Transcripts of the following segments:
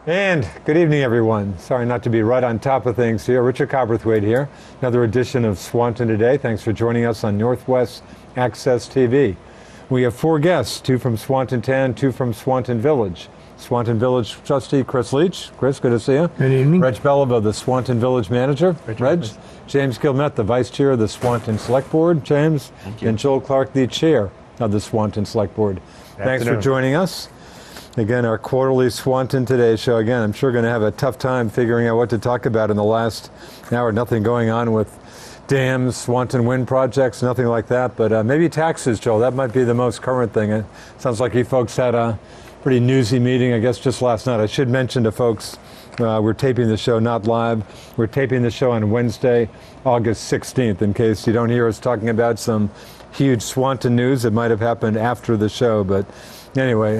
And good evening, everyone. Sorry not to be right on top of things here. Richard Cowperthwait here. Another edition of Swanton Today. Thanks for joining us on Northwest Access TV. We have four guests, two from Swanton Town, two from Swanton Village. Swanton Village trustee Chris Leach. Chris, good to see you. Good evening. Reg Beliveau, the Swanton Village manager. Reg. James Gilmet, the vice chair of the Swanton Select Board. James. Thank you. And Joel Clark, the chair of the Swanton Select Board. Thanks for joining us. Again, our quarterly Swanton Today show. Again, I'm sure going to have a tough time figuring out what to talk about in the last hour. Nothing going on with dams, Swanton wind projects, nothing like that. But maybe taxes, Joel. That might be the most current thing. It sounds like you folks had a pretty newsy meeting, I guess, just last night. I should mention to folks, we're taping the show not live. We're taping the show on Wednesday, August 16th, in case you don't hear us talking about some huge Swanton news that might have happened after the show. But anyway,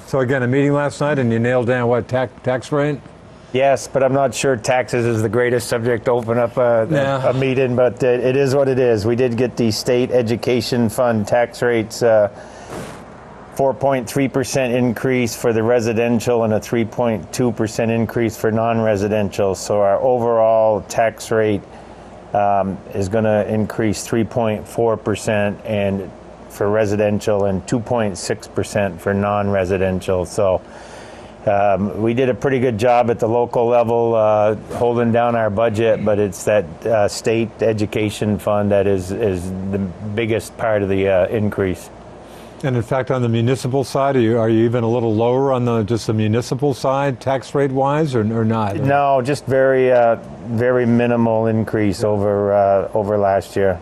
so again, a meeting last night, and you nailed down what, tax rate? Yes, but I'm not sure taxes is the greatest subject to open up a meeting, but it is what it is. We did get the state education fund tax rates, 4.3% increase for the residential and a 3.2% increase for non-residential. So our overall tax rate is going to increase 3.4% and for residential and 2.6% for non-residential. So we did a pretty good job at the local level holding down our budget, but it's that state education fund that is the biggest part of the increase. And in fact, on the municipal side, are you even a little lower on just the municipal side, tax rate wise, or not? No, just very minimal increase over last year.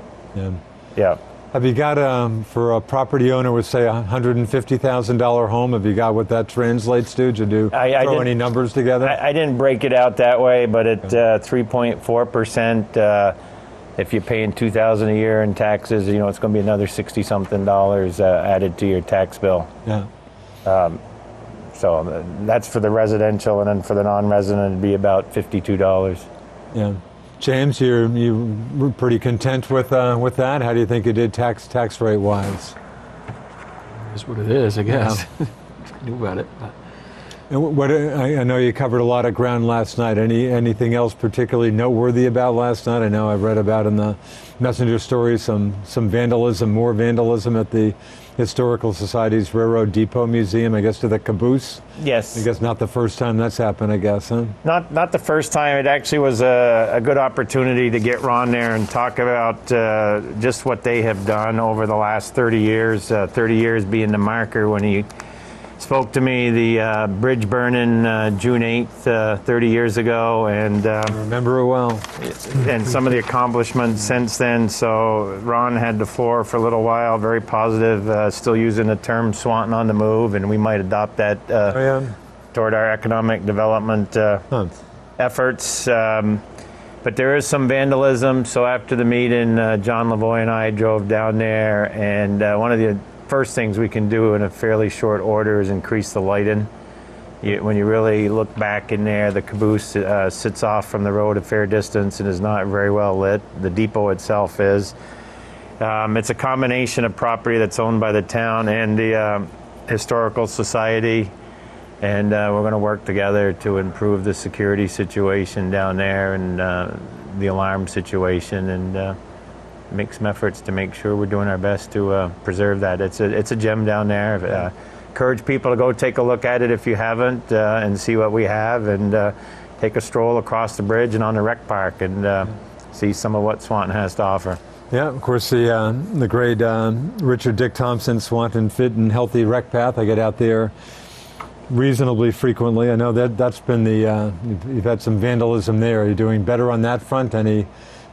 Yeah. Have you got for a property owner with say $150,000 home? Have you got what that translates to? Did you throw any numbers together? I didn't break it out that way, but at 3.4%. If you're paying $2,000 a year in taxes, it's going to be another $60-something added to your tax bill. Yeah. So that's for the residential, and then for the non-resident, it'd be about $52. Yeah. James, you were pretty content with that. How do you think you did tax rate wise? It's what it is, I guess. Yeah. Knew about it. And what I know you covered a lot of ground last night. Anything else particularly noteworthy about last night? I know I read about in the messenger stories some vandalism, more vandalism at the Historical Society's Railroad Depot Museum. I guess to the caboose. Yes. I guess not the first time that's happened. I guess, huh? Not the first time. It actually was a good opportunity to get Ron there and talk about just what they have done over the last 30 years. 30 years being the marker when he spoke to me, the bridge burning June 8th, 30 years ago, and I remember it well. And some of the accomplishments since then. So Ron had the floor for a little while, very positive, still using the term Swanton on the move, and we might adopt that toward our economic development efforts. But there is some vandalism. So after the meeting, John Lavoie and I drove down there, and one of the first things we can do in a fairly short order is increase the lighting. When you really look back in there, the caboose sits off from the road a fair distance and is not very well lit. The depot itself is. It's a combination of property that's owned by the town and the Historical Society, and we're going to work together to improve the security situation down there and the alarm situation, and make some efforts to make sure we're doing our best to preserve that. It's a gem down there. Encourage people to go take a look at it if you haven't, and see what we have, and take a stroll across the bridge and on the rec park and see some of what Swanton has to offer. Yeah, of course, the great Richard Dick Thompson Swanton Fit and Healthy Rec Path. I get out there reasonably frequently. I know that's been you've had some vandalism there. Are you doing better on that front?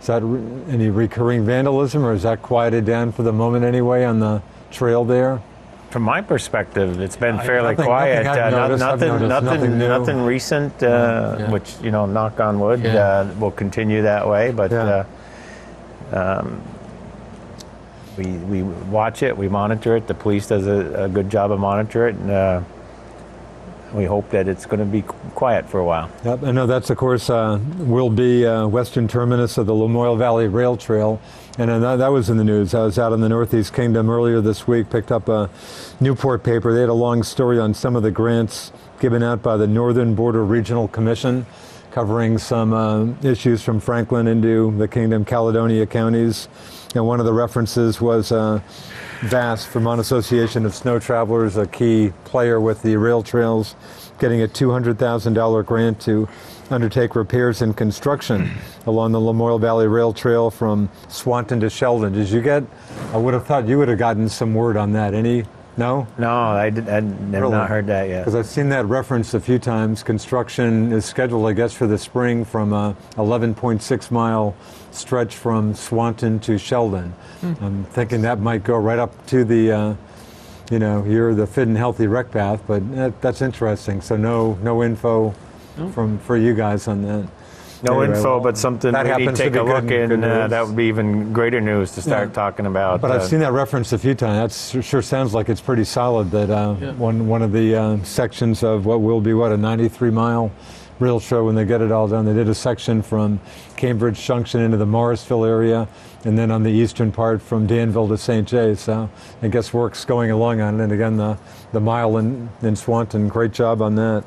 Is that any recurring vandalism, or is that quieted down for the moment anyway on the trail there? From my perspective, it's been fairly quiet. Nothing recent, which, knock on wood, will continue that way. But we watch it, we monitor it. The police does a good job of monitoring it, and we hope that it's going to be quiet for a while. Yep, I know that's, of course, will be western terminus of the Lamoille Valley Rail Trail. And that was in the news. I was out in the Northeast Kingdom earlier this week, picked up a Newport paper. They had a long story on some of the grants given out by the Northern Border Regional Commission, covering some issues from Franklin into the Kingdom Caledonia counties. And one of the references was VASS, Vermont Association of Snow Travelers, a key player with the rail trails, getting a $200,000 grant to undertake repairs and construction along the Lamoille Valley Rail Trail from Swanton to Sheldon. Did you get, I would have thought you would have gotten some word on that. Any? No? No, I've never not heard that yet. Because I've seen that referenced a few times. Construction is scheduled, I guess, for the spring from a 11.6 mile stretch from Swanton to Sheldon. I'm thinking that might go right up to the, you're the fit and healthy rec path, but that's interesting. So no info for you guys on that. No Anyway, info, but something that we need to happens to take be a look good in. news. That would be even greater news to start talking about. But I've seen that referenced a few times. That sure sounds like it's pretty solid. That one of the sections of what will be a 93-mile rail trail when they get it all done. They did a section from Cambridge Junction into the Morrisville area, and then on the eastern part from Danville to St. Jay. So I guess work's going along on it. And again, the mile in Swanton, great job on that.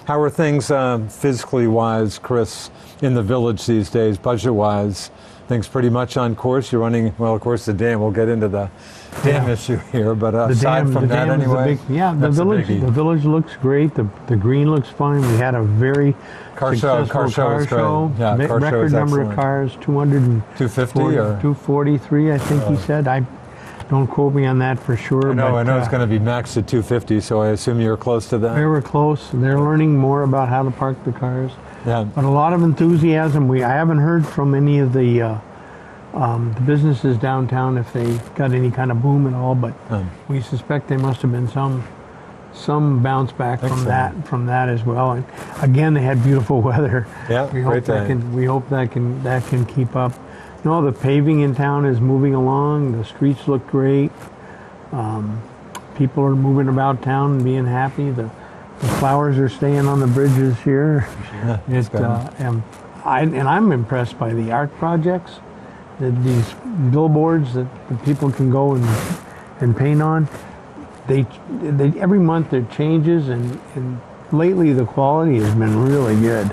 How are things physically wise, Chris, in the village these days, budget-wise? Things pretty much on course. You're running, well, of course, the dam. We'll get into the dam issue here, but aside from that, anyway, the village looks great. The green looks fine. We had a very successful car show. Yeah, car show record is number excellent. of cars, 250 or 243, I think he said. Don't quote me on that for sure. I know it's going to be maxed at 250, so I assume you're close to that. They were close. They're learning more about how to park the cars. Yeah. But a lot of enthusiasm. I haven't heard from any of the businesses downtown if they got any kind of boom at all, but we suspect there must have been some bounce back from that as well. And again, they had beautiful weather. Yeah, we hope that can keep up. No, the paving in town is moving along. The streets look great. People are moving about town and being happy. The flowers are staying on the bridges here. Yeah, I'm impressed by the art projects, these billboards that people can go and paint on. They every month there changes, and lately the quality has been really good.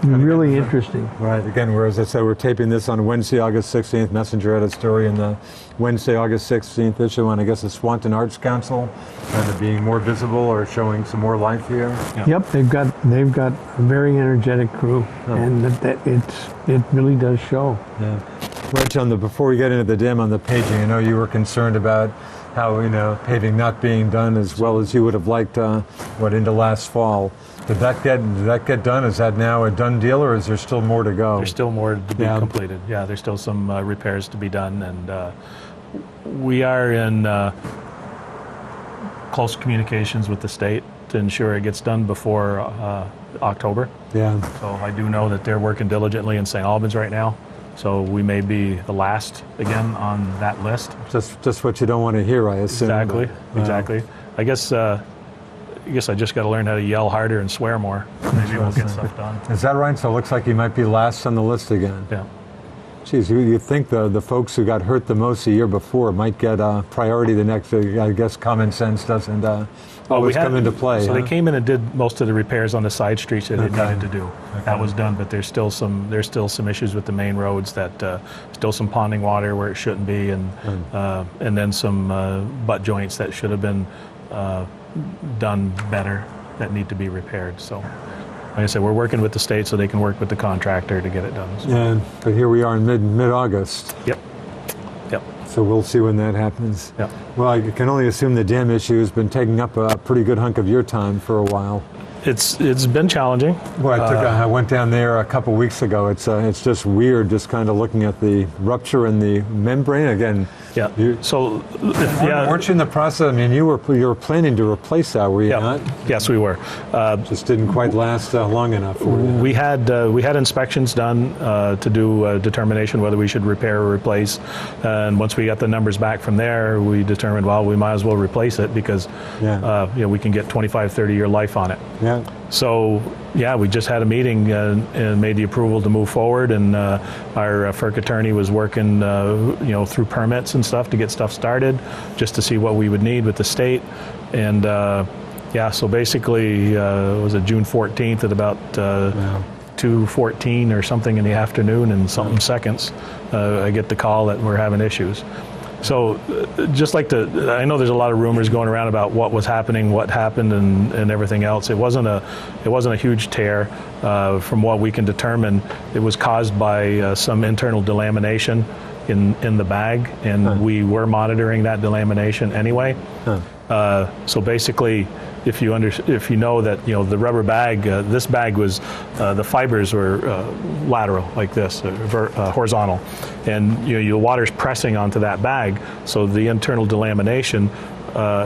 Really interesting. Right. Again, as I said, we're taping this on Wednesday, August 16th. Messenger had a story in the Wednesday, August 16th issue on, I guess, the Swanton Arts Council, kind of being more visible or showing some more life here. Yeah. Yep, they've got a very energetic crew, and it really does show. Yeah. Rich, before we get into the dam on the paging, I know you were concerned about how paving not being done as well as you would have liked. Into last fall. Did that get done? Is that now a done deal, or is there still more to go? There's still more to be completed. Yeah, there's still some repairs to be done, and we are in close communications with the state to ensure it gets done before October. Yeah. So I do know that they're working diligently in St. Albans right now. So we may be the last again on that list. Just what you don't want to hear, I assume. Exactly. I guess I just got to learn how to yell harder and swear more. Maybe we'll get stuff done. Is that right? So it looks like you might be last on the list again. Yeah. Geez, you think the folks who got hurt the most the year before might get priority the next. I guess common sense doesn't always come into play. So they came in and did most of the repairs on the side streets that they needed to do. Okay. That was done, but there's still some issues with the main roads that still some ponding water where it shouldn't be, and then some butt joints that should have been done better that need to be repaired. So, like I said, we're working with the state so they can work with the contractor to get it done. So. Yeah, but here we are in mid-August. Yep. So we'll see when that happens. Yep. Well, I can only assume the dam issue has been taking up a pretty good hunk of your time for a while. It's been challenging. Well, I went down there a couple weeks ago. It's just weird, just kind of looking at the rupture in the membrane again. Yeah. Weren't you in the process? I mean, you were planning to replace that, were you not? Yes, we were. Just didn't quite last long enough for you. We had inspections done to do a determination whether we should repair or replace, and once we got the numbers back from there, we determined, well, we might as well replace it because we can get 25, 30-year life on it. Yeah. So, we just had a meeting and made the approval to move forward, and our FERC attorney was working, through permits and stuff to get stuff started, just to see what we would need with the state, and Yeah, so basically, was it June 14th at about 2:14 or something in the afternoon and something seconds, I get the call that we're having issues. So just like I know there's a lot of rumors going around about what was happening, what happened, and everything else. It wasn't a huge tear. From what we can determine, it was caused by some internal delamination in the bag, and we were monitoring that delamination anyway. So basically, if you know that the rubber bag, this bag was the fibers were lateral like this, horizontal, and the water's pressing onto that bag. So the internal delamination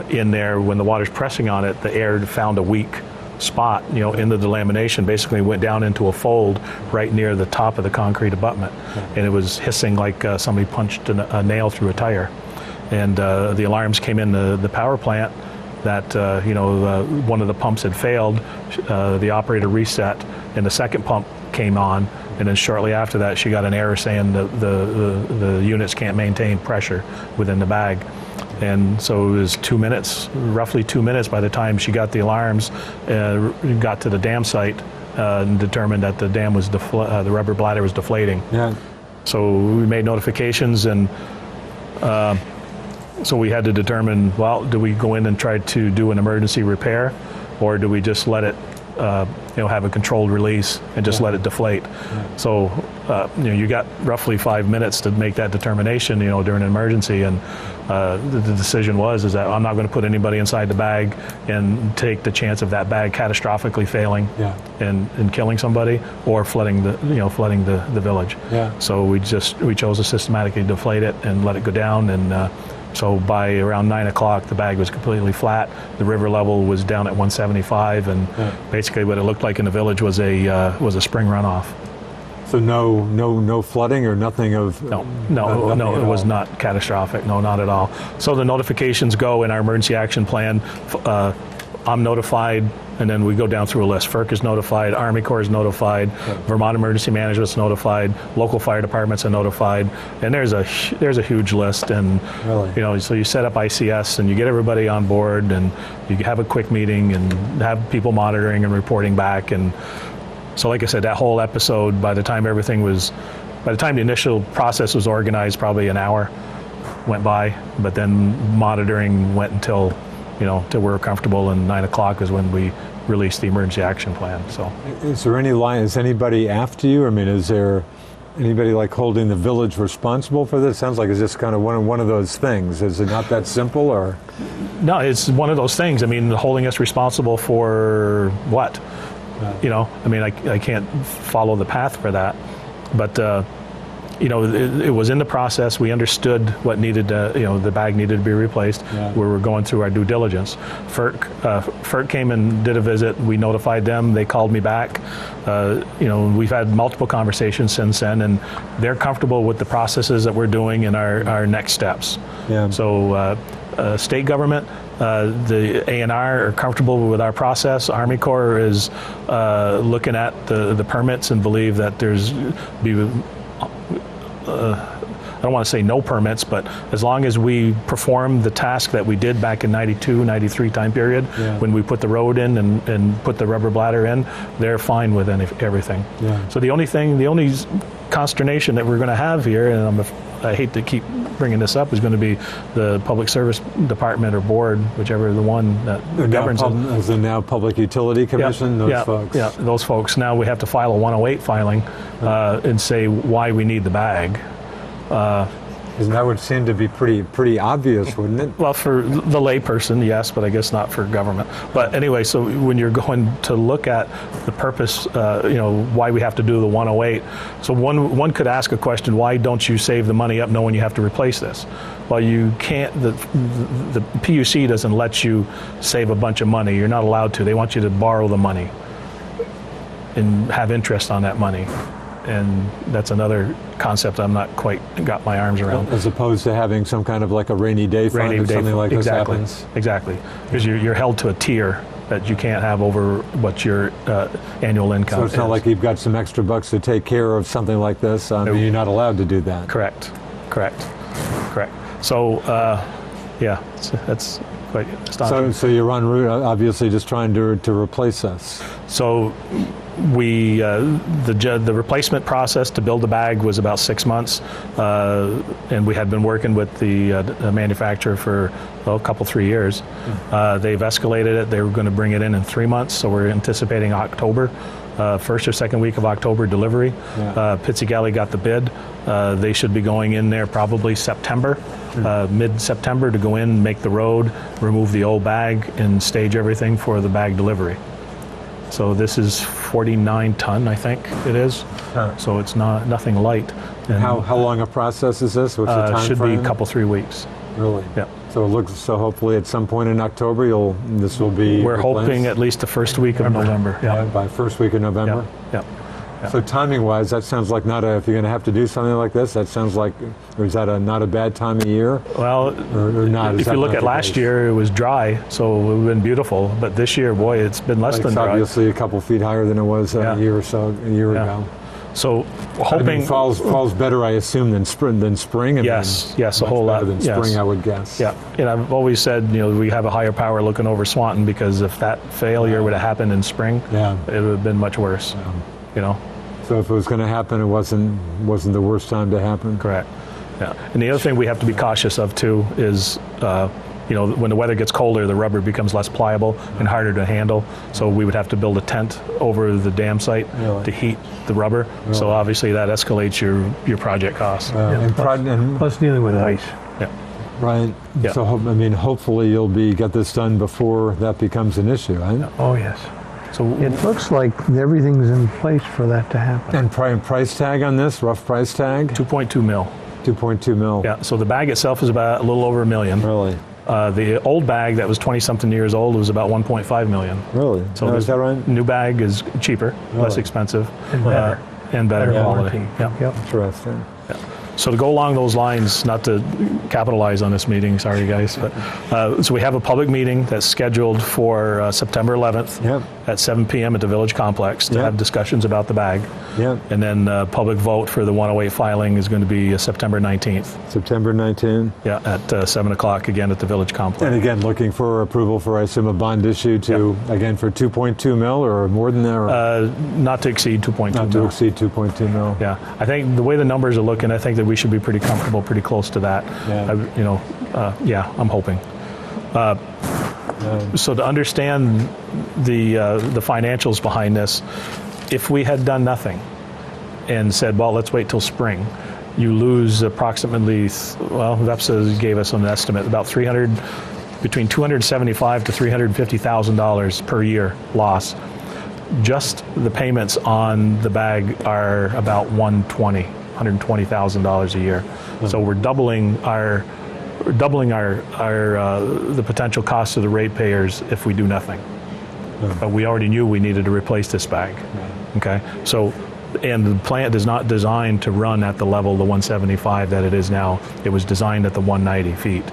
in there, when the water's pressing on it, the air found a weak spot, in the delamination, basically went down into a fold right near the top of the concrete abutment, and it was hissing like somebody punched a nail through a tire. And the alarms came in the power plant that one of the pumps had failed. The operator reset, and the second pump came on, and then shortly after that, she got an error saying the units can't maintain pressure within the bag. And so it was 2 minutes, roughly 2 minutes, by the time she got the alarms, got to the dam site, and determined that the dam was the rubber bladder was deflating. Yeah. So we made notifications, and so we had to determine, well, do we go in and try to do an emergency repair, or do we just let it, have a controlled release and just let it deflate? So, you got roughly 5 minutes to make that determination, during an emergency, and the decision was that I'm not going to put anybody inside the bag and take the chance of that bag catastrophically failing and killing somebody or flooding the village. Yeah. So we chose to systematically deflate it and let it go down, and so by around 9 o'clock, the bag was completely flat. The river level was down at 175, and basically what it looked like in the village was a spring runoff. So no flooding or nothing of... No, it was not catastrophic. No, not at all. So the notifications go in our emergency action plan. I'm notified, and then we go down through a list. FERC is notified, Army Corps is notified, Vermont Emergency Management is notified, local fire departments are notified, and there's a huge list. And so you set up ICS and you get everybody on board, and you have a quick meeting and have people monitoring and reporting back. And so, like I said, that whole episode, by the time the initial process was organized, probably an hour went by, but then monitoring went until we're comfortable, and 9 o'clock is when we released the emergency action plan. So, is there any line? Is anybody after you? I mean, is there anybody like holding the village responsible for this? Sounds like it's just kind of one of those things. Is it not that simple, or? No, it's one of those things. I mean, holding us responsible for what? I mean, I can't follow the path for that, but it was in the process. We understood what needed the bag needed to be replaced. We were going through our due diligence. FERC came and did a visit. We notified them. They called me back. We've had multiple conversations since then, and they're comfortable with the processes that we're doing and our next steps. So state government, the A&R are comfortable with our process. Army Corps is looking at the permits and believe that I don't want to say no permits, but as long as we perform the task that we did back in 92, 93 time period, when we put the road in and put the rubber bladder in, they're fine with everything. So the only consternation that we're going to have here, and I hate to keep bringing this up, is going to be the Public Service Department or board, whichever the one that governs it. As the now Public Utility Commission, those folks. Yeah, those folks. Now we have to file a 108 filing and say why we need the bag. And that would seem to be pretty obvious, wouldn't it? Well, for the layperson, yes, but I guess not for government. But anyway, so when you're going to look at the purpose, why we have to do the 108, so one could ask a question: why don't you save the money up knowing you have to replace this? Well, you can't. The PUC doesn't let you save a bunch of money. You're not allowed to. They want you to borrow the money and have interest on that money. And that's another concept I'm not quite got my arms around. As opposed to having some kind of like a rainy day fund if something like this happens. Exactly. Because you're held to a tier that you can't have over what your annual income is. So it's not like you've got some extra bucks to take care of something like this. You're not allowed to do that. Correct. So, that's but it's not. So you're en route, obviously, just trying to replace us. So we the replacement process to build the bag was about 6 months, and we had been working with the manufacturer for a couple 3 years. They've escalated it. They were going to bring it in 3 months, so we're anticipating October. First or second week of October delivery. Pitsy Galley got the bid. They should be going in there probably September, mid-September, to go in, make the road, remove the old bag, and stage everything for the bag delivery. So this is 49 ton, I think it is. So it's nothing light. And how long a process is this? What's the time should frame? be a couple 3 weeks. Really? Yeah. So hopefully at some point in October this will be. We're replaced? hoping at least the first week of November. Yeah, by first week of November. Yeah. So timing-wise, that sounds like if you're going to have to do something like this, that sounds like, or is that not a bad time of year? Well, or not? If you look at last year, it was dry, so it would have been beautiful. But this year, boy, it's been less than dry. It's obviously a couple feet higher than it was a year ago. So hoping fall's better, I assume, than spring. Yes, a whole lot than spring, I would guess. Yeah, and I've always said, we have a higher power looking over Swanton, because if that failure would have happened in spring, it would have been much worse. So if it was going to happen, it wasn't the worst time to happen. Correct. Yeah, and the other thing we have to be cautious of too is, when the weather gets colder, the rubber becomes less pliable and harder to handle. So we would have to build a tent over the dam site to heat the rubber. So obviously that escalates your project costs. Plus dealing with ice. Yeah. Right. Yeah. So hopefully you'll get this done before that becomes an issue, right? Oh yes. So it looks like everything's in place for that to happen. And price tag on this, rough price tag? 2.2 mil. 2.2 mil. Yeah. So the bag itself is about a little over $1 million. Really? The old bag that was 20-something years old was about 1.5 million. Really? So is that right? New bag is cheaper, less expensive, and better quality. Yep. Interesting. Yeah. So to go along those lines, not to capitalize on this meeting, sorry guys, but so we have a public meeting that's scheduled for September 11th at 7 p.m. at the Village Complex to have discussions about the bag. And then public vote for the 108 filing is going to be September 19th. September 19th? Yeah, at 7 o'clock again at the Village Complex. And again, looking for approval for, I assume, a bond issue again, for 2.2 mil or more than that? Not to exceed 2.2 mil. Not to exceed 2.2 mil. Yeah, I think the way the numbers are looking, I think that we should be pretty comfortable, pretty close to that. I'm hoping. So to understand the financials behind this, if we had done nothing and said, well, let's wait till spring, you lose approximately, VEPSA gave us an estimate, about between $275,000 to $350,000 per year loss. Just the payments on the bag are about $120,000 a year. So we're doubling the potential cost of the ratepayers if we do nothing. But we already knew we needed to replace this bag. Okay, so, and the plant is not designed to run at the level, the 175 that it is now. It was designed at the 190 feet.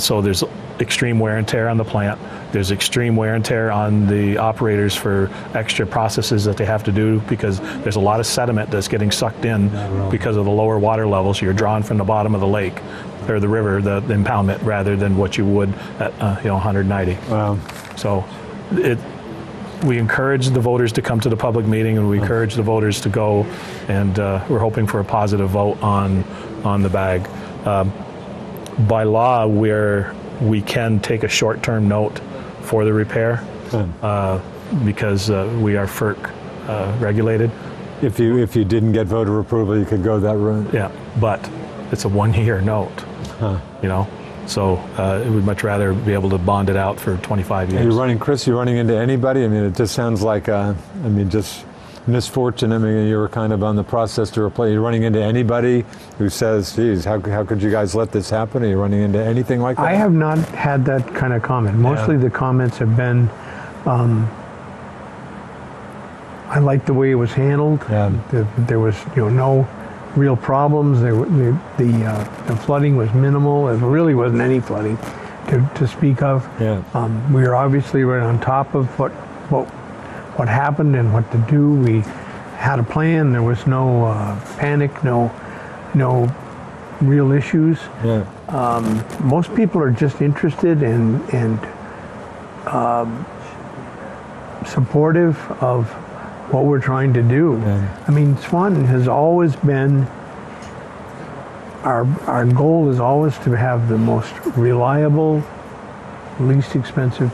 So there's extreme wear and tear on the plant. There's extreme wear and tear on the operators for extra processes that they have to do, because there's a lot of sediment that's getting sucked in because of the lower water levels. You're drawn from the bottom of the lake or the river, the impoundment, rather than what you would at 190. Wow. So we encourage the voters to come to the public meeting, and we encourage the voters to go, and we're hoping for a positive vote on the bag. By law, we can take a short-term note for the repair because we are FERC regulated. If you didn't get voter approval, you could go that route. Yeah, but it's a 1-year note. So we'd much rather be able to bond it out for 25 years. You're running into anybody? I mean, it just sounds like, just misfortune. I mean, you were kind of on the process to replace. You're running into anybody who says, geez, how could you guys let this happen? Are you running into anything like that? I have not had that kind of comment. Mostly the comments have been, I like the way it was handled. There was no real problems. The flooding was minimal. It really wasn't any flooding to speak of. We were obviously right on top of what happened and what to do. We had a plan. There was no panic, no real issues. Yeah. Most people are just interested and supportive of what we're trying to do. Yeah. I mean, Swanton has always been, our goal is always to have the most reliable, least expensive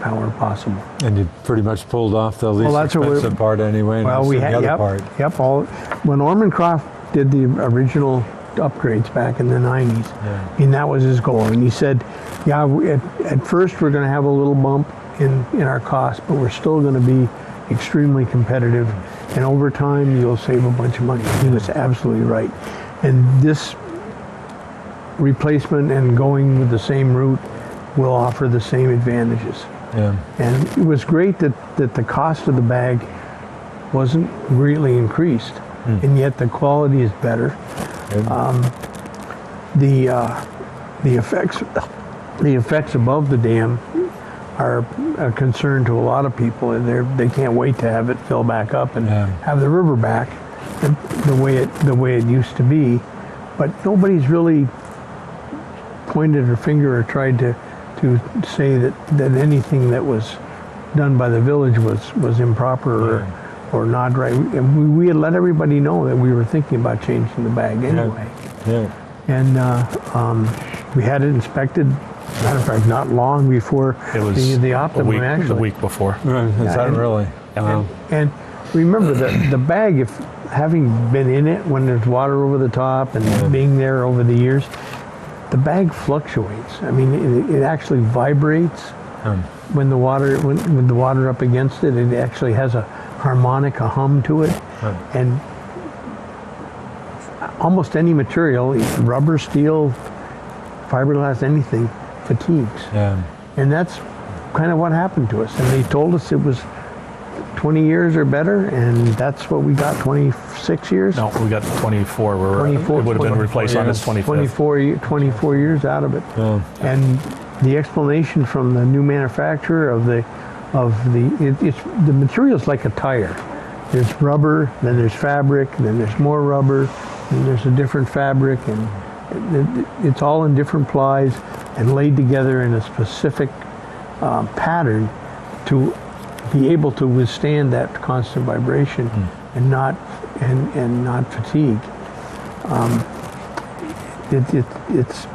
power possible. And you pretty much pulled off the least that's what expensive part anyway. And Well, that's we the had, other yep, part. yep. When Ormancroft did the original upgrades back in the 90s, Yeah. I mean, that was his goal. And he said, yeah, at first we're going to have a little bump in our cost, but we're still going to be extremely competitive. And over time, you'll save a bunch of money. He was absolutely right. And this replacement and going with the same route will offer the same advantages. Yeah. And it was great that the cost of the bag wasn't greatly increased, and yet the quality is better. The effects above the dam are a concern to a lot of people, and they can't wait to have it fill back up and have the river back the way it used to be. But nobody's really pointed a finger or tried to say that anything that was done by the village was improper or not right. And we had let everybody know that we were thinking about changing the bag anyway. Yeah. And we had it inspected, matter of fact, not long before It was the optimum actually. the week before. Is that really? Wow. And remember the bag, if having been in it when there's water over the top and being there over the years, the bag fluctuates. I mean, it actually vibrates when the water when the water up against it. It actually has a harmonic, a hum to it, and almost any material, rubber, steel, fiberglass, anything, fatigues. Yeah. And that's kind of what happened to us. And they told us it was 20 years or better, and that's what we got, 26 years? No, we got 24. 24, it would have been replaced on its 25th. 24 years out of it. Yeah. And the explanation from the new manufacturer it's the material's like a tire. There's rubber, then there's fabric, then there's more rubber, then there's a different fabric, and it's all in different plies and laid together in a specific pattern to be able to withstand that constant vibration and not fatigue. It's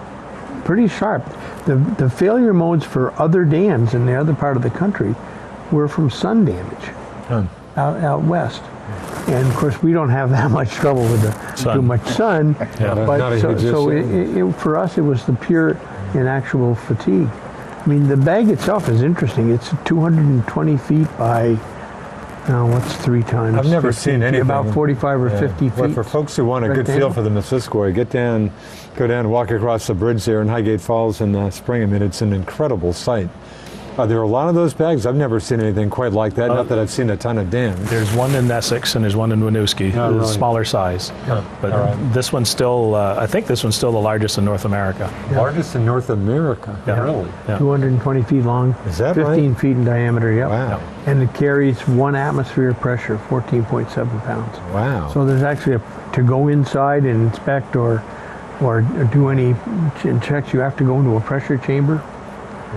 pretty sharp. The failure modes for other dams in the other part of the country were from sun damage out west. And of course, we don't have that much trouble with too much sun. But for us, it was the pure and actual fatigue. I mean, the bag itself is interesting. It's 220 feet by, what's 3 times? I've never 50, seen anything. About 45 or 50 feet. Well, for folks who want a good feel for the Missisquoi, go down and walk across the bridge there in Highgate Falls in spring. I mean, it's an incredible sight. Are there a lot of those bags? I've never seen anything quite like that. Not that I've seen a ton of dams. There's one in Essex and there's one in Winooski, really? smaller size. But this one's still, I think this one's still the largest in North America. Largest in North America? Yeah. Really? Yeah. 220 feet long. Is that 15 feet in diameter, yep. Wow. And it carries 1 atmosphere of pressure, 14.7 pounds. Wow. So there's actually to go inside and inspect or do any checks, you have to go into a pressure chamber.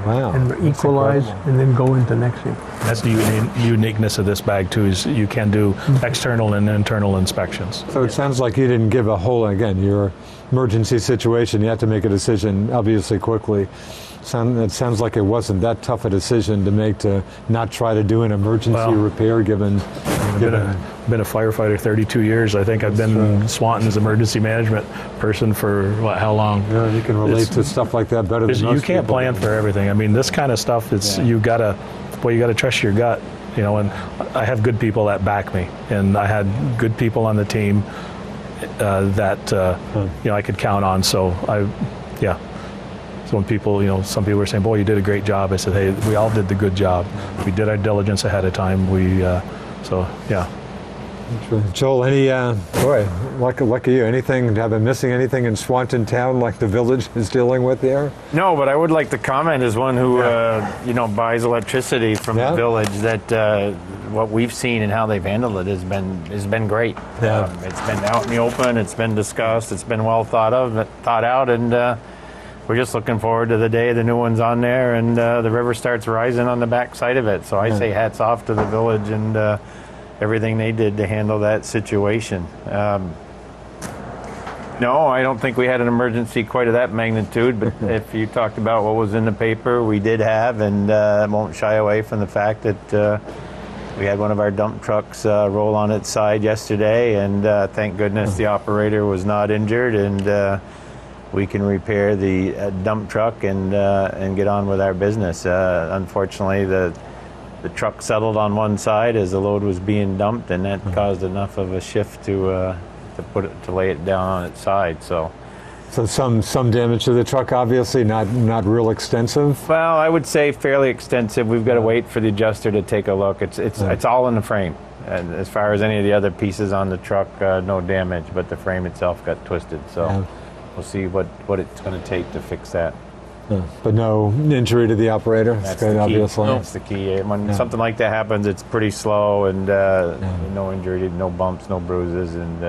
Wow. And That's equalize incredible. and then go into the next thing. That's the uniqueness of this bag too, is you can do external and internal inspections. So it sounds like you didn't give a whole, again, your emergency situation, you had to make a decision obviously quickly. It sounds like it wasn't that tough a decision to make to not try to do an emergency repair given... Been a firefighter 32 years. I think I've been Swanton's emergency management person for how long? Yeah, you can relate to stuff like that better than most You can't people. plan for everything. I mean, this kind of stuff, you gotta trust your gut, and I have good people that back me, and I had good people on the team that I could count on. So So when people, some people were saying, "Boy, you did a great job," I said, "Hey, we all did the good job. We did our diligence ahead of time. Joel, boy, lucky you. Anything, have been missing anything in Swanton Town like the village is dealing with there? No, but I would like to comment as one who, buys electricity from the village that what we've seen and how they've handled it has been great. Yeah. It's been out in the open. It's been discussed. It's been well thought out, and we're just looking forward to the day the new one's on there and the river starts rising on the back side of it. So I say hats off to the village and everything they did to handle that situation. No, I don't think we had an emergency quite of that magnitude, but if you talked about what was in the paper, we did have, and won't shy away from the fact that we had one of our dump trucks roll on its side yesterday, and thank goodness the operator was not injured, and we can repair the dump truck and get on with our business. Unfortunately, the truck settled on one side as the load was being dumped, and that caused enough of a shift to lay it down on its side. So some damage to the truck, obviously, not real extensive. Well, I would say fairly extensive. We've got to wait for the adjuster to take a look. It's all in the frame. And as far as any of the other pieces on the truck, no damage, but the frame itself got twisted. So we'll see what it's going to take to fix that. But no injury to the operator. That's good, the key. obviously. That's the key. When something like that happens, it's pretty slow, and no injury, no bumps, no bruises, and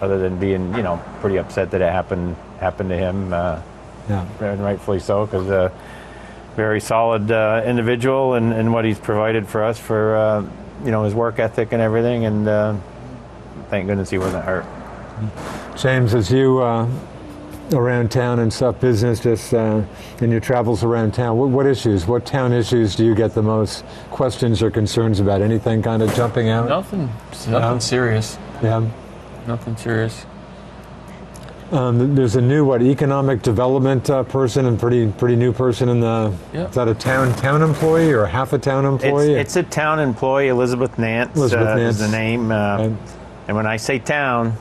other than being pretty upset that it happened to him, and rightfully so, because a very solid individual and what he's provided for us for his work ethic and everything, and thank goodness he wasn't hurt. James, as you around town and stuff, business, just in your travels around town, what town issues do you get the most questions or concerns about? Anything kind of jumping out? Nothing serious. Yeah. Nothing serious. There's a new economic development person, and pretty new person in the. Yeah. Is that a town employee or half a town employee? It's a town employee. Elizabeth Nance, is the name. And when I say town,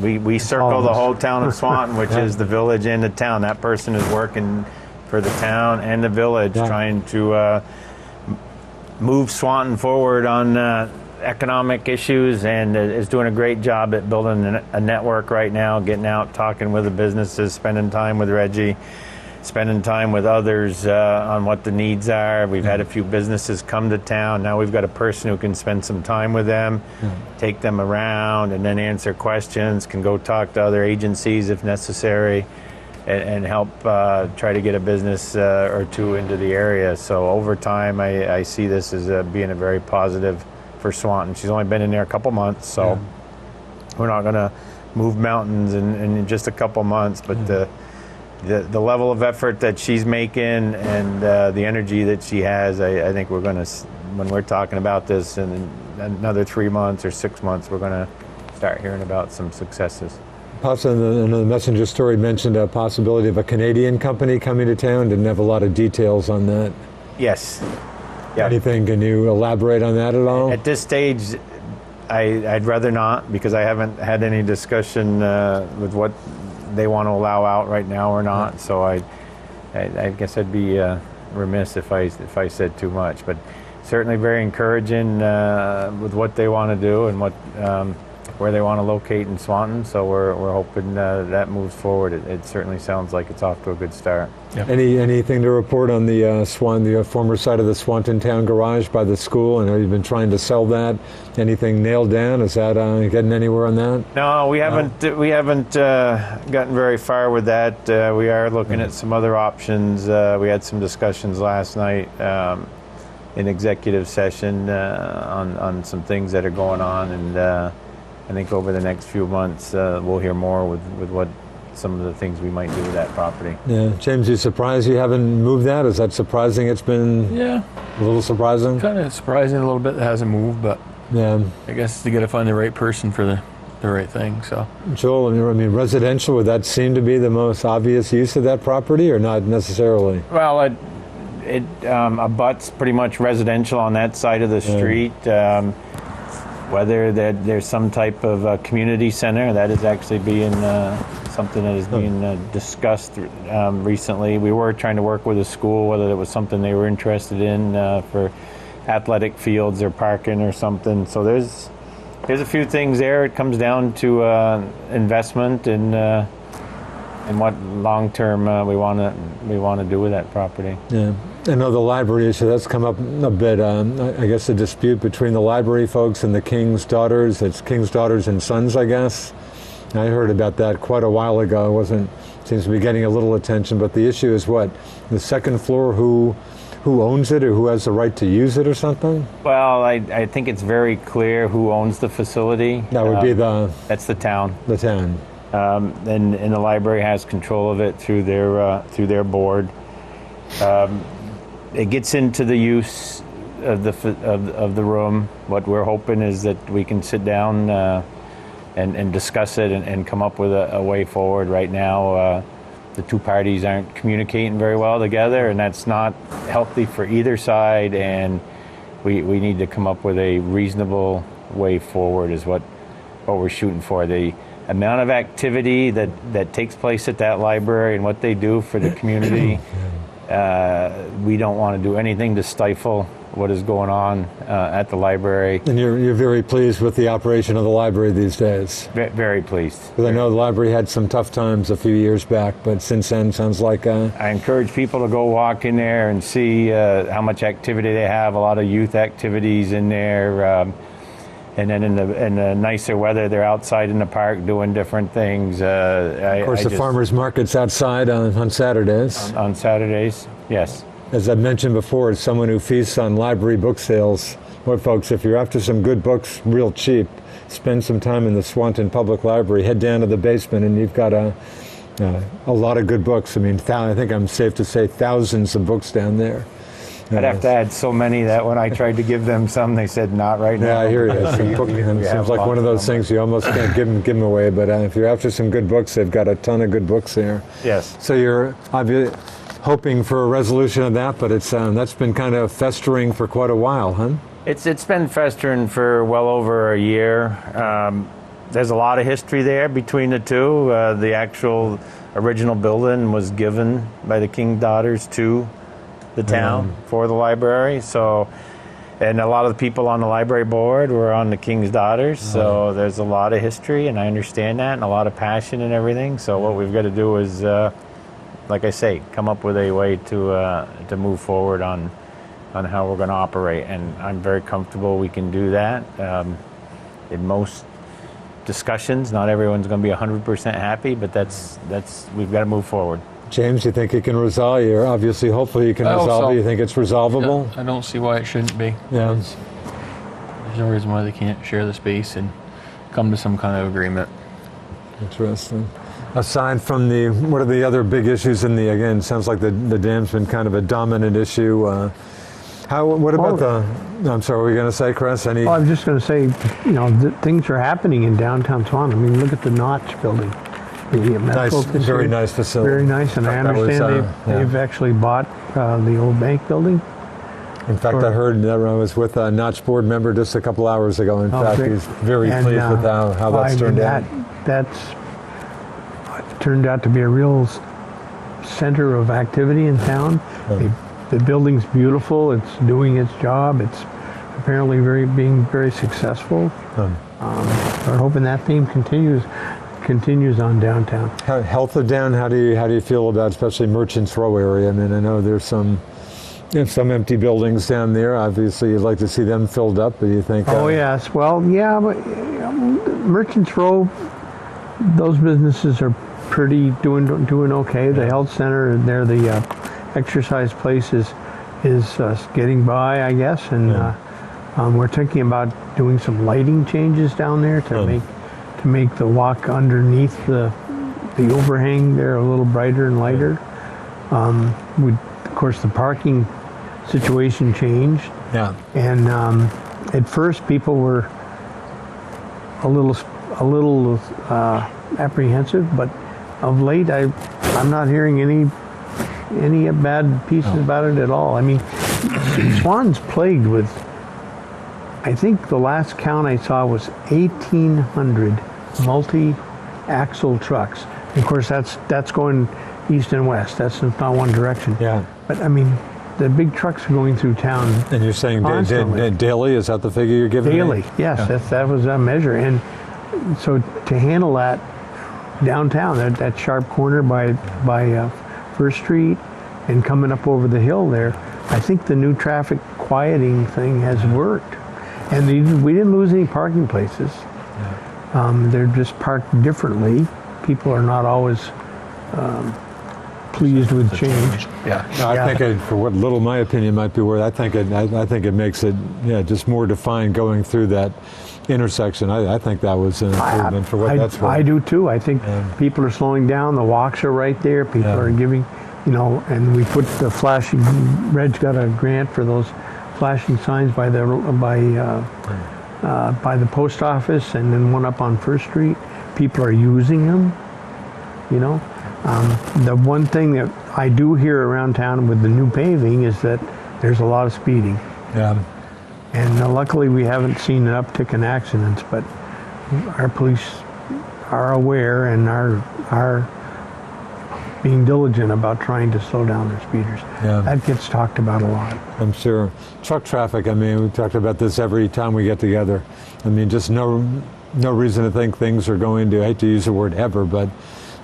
we circle the whole town of Swanton, which is the village and the town. That person is working for the town and the village, trying to move Swanton forward on economic issues, and is doing a great job at building a network right now, getting out, talking with the businesses, spending time with Reggie, spending time with others on what the needs are. We've had a few businesses come to town. Now we've got a person who can spend some time with them, take them around, and then answer questions, can go talk to other agencies if necessary, and help try to get a business or two into the area. So over time, I see this as being a very positive for Swanton. She's only been in there a couple months, so we're not going to move mountains in just a couple months, but the level of effort that she's making and the energy that she has, I think we're going to, when we're talking about this in another 3 months or 6 months, we're going to start hearing about some successes. Possibly, the messenger story mentioned a possibility of a Canadian company coming to town. Didn't have a lot of details on that. Yes. Yeah. Anything? Can you elaborate on that at all? At this stage, I'd rather not, because I haven't had any discussion with what they want to allow out right now or not. So I guess I'd be remiss if I said too much. But certainly very encouraging with what they want to do and where they want to locate in Swanton. So we're hoping that moves forward. It certainly sounds like it's off to a good start. Yep. Anything to report on the former site of the Swanton Town Garage by the school? I know you've been trying to sell that. Anything nailed down? Is that getting anywhere on that? No, we haven't gotten very far with that. We are looking at some other options. We had some discussions last night in executive session on some things that are going on, and I think over the next few months we'll hear more with what some of the things we might do with that property. Yeah, James, you surprised you haven't moved that? Is that surprising? It's been a little surprising. Kind of surprising a little bit that it hasn't moved, but I guess you got to find the right person for the right thing. So, Joel, I mean, residential, would that seem to be the most obvious use of that property, or not necessarily? Well, it abuts pretty much residential on that side of the street. Whether there's some type of community center, that is actually being something that is being discussed recently. We were trying to work with a school, whether it was something they were interested in for athletic fields or parking or something. So there's there's a few things there. It comes down to investment and what long term we want to do with that property. Yeah. I know the library issue, that's come up a bit. I guess a dispute between the library folks and the King's Daughters. It's King's Daughters and Sons, I guess. I heard about that quite a while ago. Seems to be getting a little attention, but the issue is what? The second floor, who owns it or who has the right to use it or something? Well, I think it's very clear who owns the facility. That would be that's the town. The town. And the library has control of it through their board. It gets into the use of the room. What we're hoping is that we can sit down and discuss it and come up with a way forward. Right now, the two parties aren't communicating very well together, and that's not healthy for either side. And we need to come up with a reasonable way forward is what we're shooting for. The amount of activity that takes place at that library and what they do for the community, we don't want to do anything to stifle what is going on at the library. And you're very pleased with the operation of the library these days? Very pleased. Because I know the library had some tough times a few years back, but since then, sounds like... I encourage people to go walk in there and see how much activity they have, a lot of youth activities in there. And then in the nicer weather, they're outside in the park doing different things. Of course, the farmers market's outside on Saturdays. On Saturdays, yes. As I've mentioned before, as someone who feasts on library book sales, well, folks, if you're after some good books real cheap, spend some time in the Swanton Public Library. Head down to the basement, and you've got a lot of good books. I mean, I think I'm safe to say thousands of books down there. I'd have to add so many that when I tried to give them some, they said not right now. Yeah, I hear you. It seems like one of those things you almost can't give them away. But if you're after some good books, they've got a ton of good books there. Yes. So you're obviously hoping for a resolution of that, but it's that's been kind of festering for quite a while, huh? It's been festering for well over a year. There's a lot of history there between the two. The actual original building was given by the King Daughters to the town for the library. So, and a lot of the people on the library board were on the King's Daughters. So there's a lot of history, and I understand that, and a lot of passion and everything. So what we've got to do is, like I say, come up with a way to move forward on how we're going to operate. And I'm very comfortable we can do that. In most discussions, not everyone's going to be 100% happy, but that's we've got to move forward. James, you think you can resolve? Hopefully you can resolve it. You think it's resolvable? I don't see why it shouldn't be. Yeah. There's no reason why they can't share the space and come to some kind of agreement. Interesting. Aside from what are the other big issues again, it sounds like the dam's been kind of a dominant issue. What about I'm sorry, what were you going to say, Chris? Well, I was just going to say, things are happening in downtown Swanton. I mean, look at the Notch building. Very nice facility. Very nice, and I understand they've actually bought the old bank building. In fact, I heard that I was with a Notch board member just a couple hours ago. In fact, great. he's very pleased with how that's turned out. That's turned out to be a real center of activity in town. The building's beautiful. It's doing its job. It's apparently being very successful. We're hoping that theme continues on downtown. Health of down. How do you feel about especially Merchants Row area? I mean, I know there's some empty buildings down there. Obviously, you'd like to see them filled up. But you think? Oh yes. Well, yeah, but Merchants Row, those businesses are doing okay. The health center there, the exercise place is getting by, I guess, and we're thinking about doing some lighting changes down there to make the walk underneath the overhang there a little brighter and lighter. Of course, the parking situation changed. Yeah. And at first, people were a little apprehensive, but of late, I'm not hearing any bad pieces about it at all. I mean, Swan's plagued with, I think the last count I saw was 1,800 multi-axle trucks. And of course, that's going east and west. That's not one direction. Yeah. But I mean, the big trucks are going through town And you're saying constantly. daily? Is that the figure you're giving me? Daily, yes, that was a measure. And so to handle that downtown, that sharp corner by First Street and coming up over the hill there, I think the new traffic quieting thing has worked. And we didn't lose any parking places. They're just parked differently. People are not always pleased with change. Yeah. No, I think for what little my opinion might be worth, I think it makes it just more defined going through that intersection. I think that was an improvement for what that's worth. I do too. I think people are slowing down. The walks are right there. People are giving, and we put the flashing. Reg's got a grant for those flashing signs by the post office, and then one up on First Street. People are using them. The one thing that I do hear around town with the new paving is that there's a lot of speeding. Yeah. And luckily we haven't seen an uptick in accidents, but our police are aware and are being diligent about trying to slow down their speeders. Yeah. That gets talked about a lot. I'm sure. Truck traffic, we talked about this every time we get together. Just no reason to think things are going to, I hate to use the word ever, but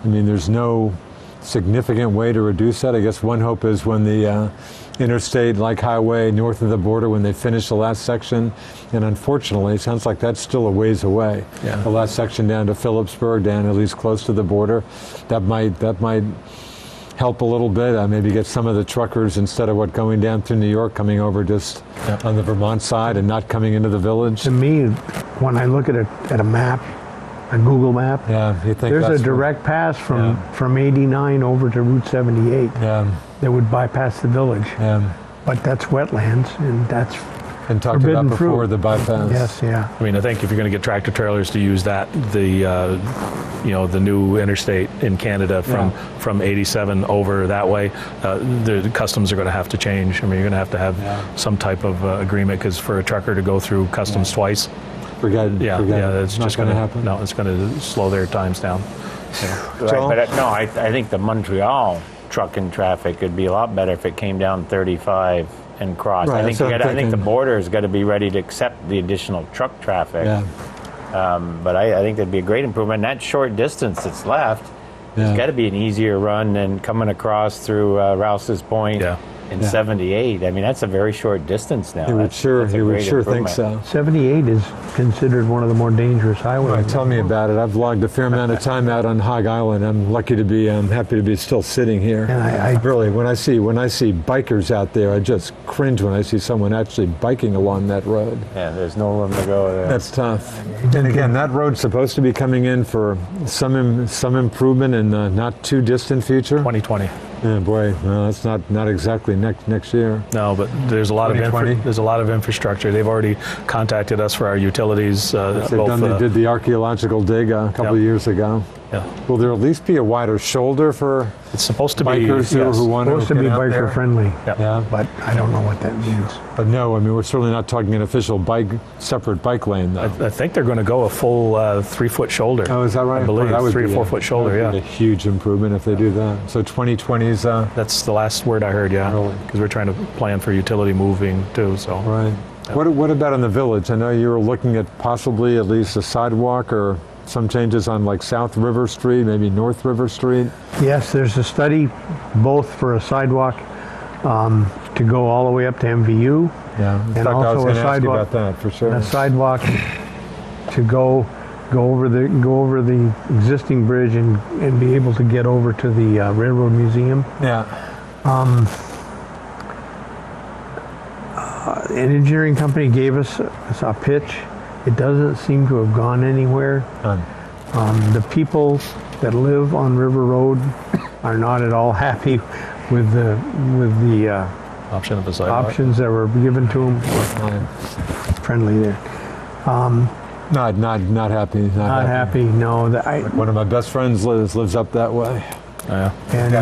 there's no significant way to reduce that. I guess one hope is when the interstate, like highway north of the border, when they finish the last section, and unfortunately it sounds like that's still a ways away. Yeah. The last section down to Phillipsburg, down at least close to the border, that might help a little bit. Maybe get some of the truckers, instead of going down through New York, coming over just on the Vermont side and not coming into the village. To me, when I look at a map, a Google map, you think there's a direct pass from 89 over to Route 78 that would bypass the village. But that's wetlands, and that's and talked about before the bypass. Yes, I think if you're going to get tractor trailers to use that, the new interstate in Canada from 87 over that way, the customs are going to have to change. You're going to have some type of agreement, because for a trucker to go through customs twice, forget it. It's not just going to happen. No, it's going to slow their times down. Right, but I think the Montreal trucking traffic would be a lot better if it came down 35 and crossed. Right, I think the border has got to be ready to accept the additional truck traffic. But I think that'd be a great improvement. And that short distance that's left, it's got to be an easier run than coming across through Rouse's Point in 78. That's a very short distance now. You would sure think so. 78 is considered one of the more dangerous highways. Right, tell me about it. I've logged a fair amount of time out on Hog Island. I'm happy to be still sitting here. And I really, when I see bikers out there, I just cringe when I see someone actually biking along that road. Yeah, there's no room to go there. That's tough. And again, that road's supposed to be coming in for some improvement in the not too distant future. 2020. Yeah, boy, well, that's not exactly next year. No, but there's a lot of infrastructure. They've already contacted us for our utilities. They did the archaeological dig a couple of years ago. Yeah. Will there at least be a wider shoulder for it's supposed to bikers be who want supposed to be biker friendly? Yeah. But I don't know what that means. But no, we're certainly not talking an official separate bike lane, though. I think they're going to go a full 3-foot shoulder. Oh, is that right? I believe that would 3 or 4 foot shoulder. That would be a huge improvement if they do that. So 2020 is. That's the last word I heard. Because we're trying to plan for utility moving too. So. Right. Yeah. What about in the village? I know you were looking at possibly at least a sidewalk or some changes on South River Street, maybe North River Street. Yes, there's a study both for a sidewalk to go all the way up to MVU. Yeah, in fact, I was going to ask you about that for sure. A sidewalk to go over the existing bridge and be able to get over to the Railroad Museum. Yeah. An engineering company gave us a pitch. It doesn't seem to have gone anywhere. The people that live on River Road are not at all happy with the option of a sidewalk. Options that were given to them. Friendly there. Not happy. Not happy. No. One of my best friends lives up that way. Yeah. And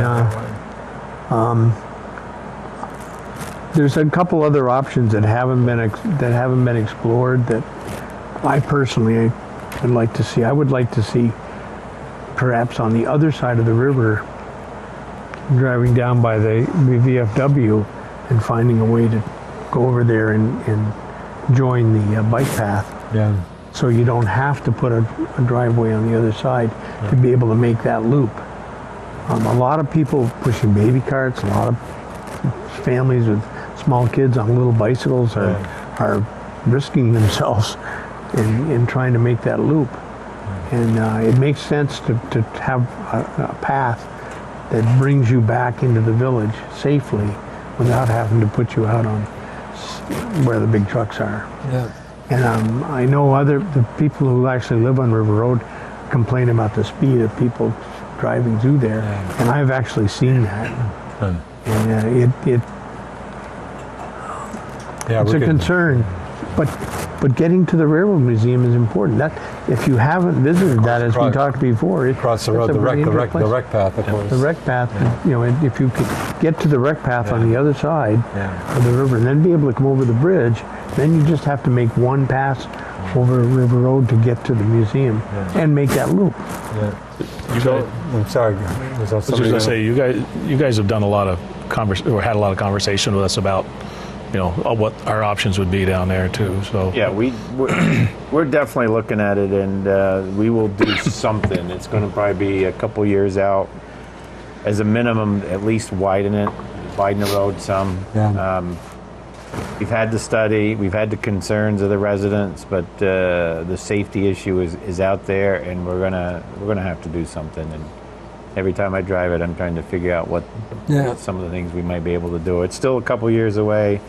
there's a couple other options that haven't been explored that I personally would like to see. I would like to see perhaps on the other side of the river, driving down by the VFW, and finding a way to go over there and join the bike path. Yeah. So you don't have to put a driveway on the other side to be able to make that loop. A lot of people pushing baby carts, a lot of families with small kids on little bicycles are risking themselves in trying to make that loop. And it makes sense to have a path that brings you back into the village safely without having to put you out on where the big trucks are. Yeah. And I know the people who actually live on River Road complain about the speed of people driving through there, and I've actually seen that. And it's a concern. But getting to the Railroad Museum is important. That if you haven't visited that, as we talked before, across the road, the wreck path, of course. The wreck path. You know, if you could get to the wreck path on the other side of the river, and then be able to come over the bridge, then you just have to make one pass over River Road to get to the museum and make that loop. I'm sorry. I was just going to say, you guys have done a lot of had a lot of conversation with us about, you know, what our options would be down there too. So yeah, we're definitely looking at it, and we will do something. It's going to probably be a couple years out, as a minimum. At least widen the road some. We've had the study, we've had the concerns of the residents, but the safety issue is out there, and we're gonna have to do something. And every time I drive it, I'm trying to figure out what some of the things we might be able to do. It's still a couple years away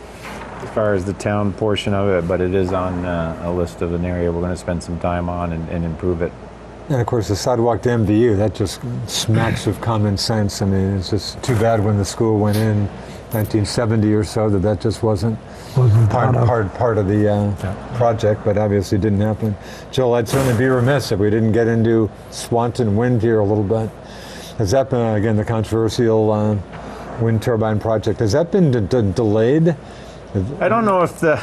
as far as the town portion of it, but it is on a list of an area we're going to spend some time on and improve it. And of course, the sidewalk to MVU, that just smacks of common sense. I mean, it's just too bad when the school went in 1970 or so that just wasn't part of the project, but obviously didn't happen. Joel, I'd certainly be remiss if we didn't get into Swanton wind here a little bit. Has that been, again, the controversial wind turbine project, has that been delayed? I don't know if the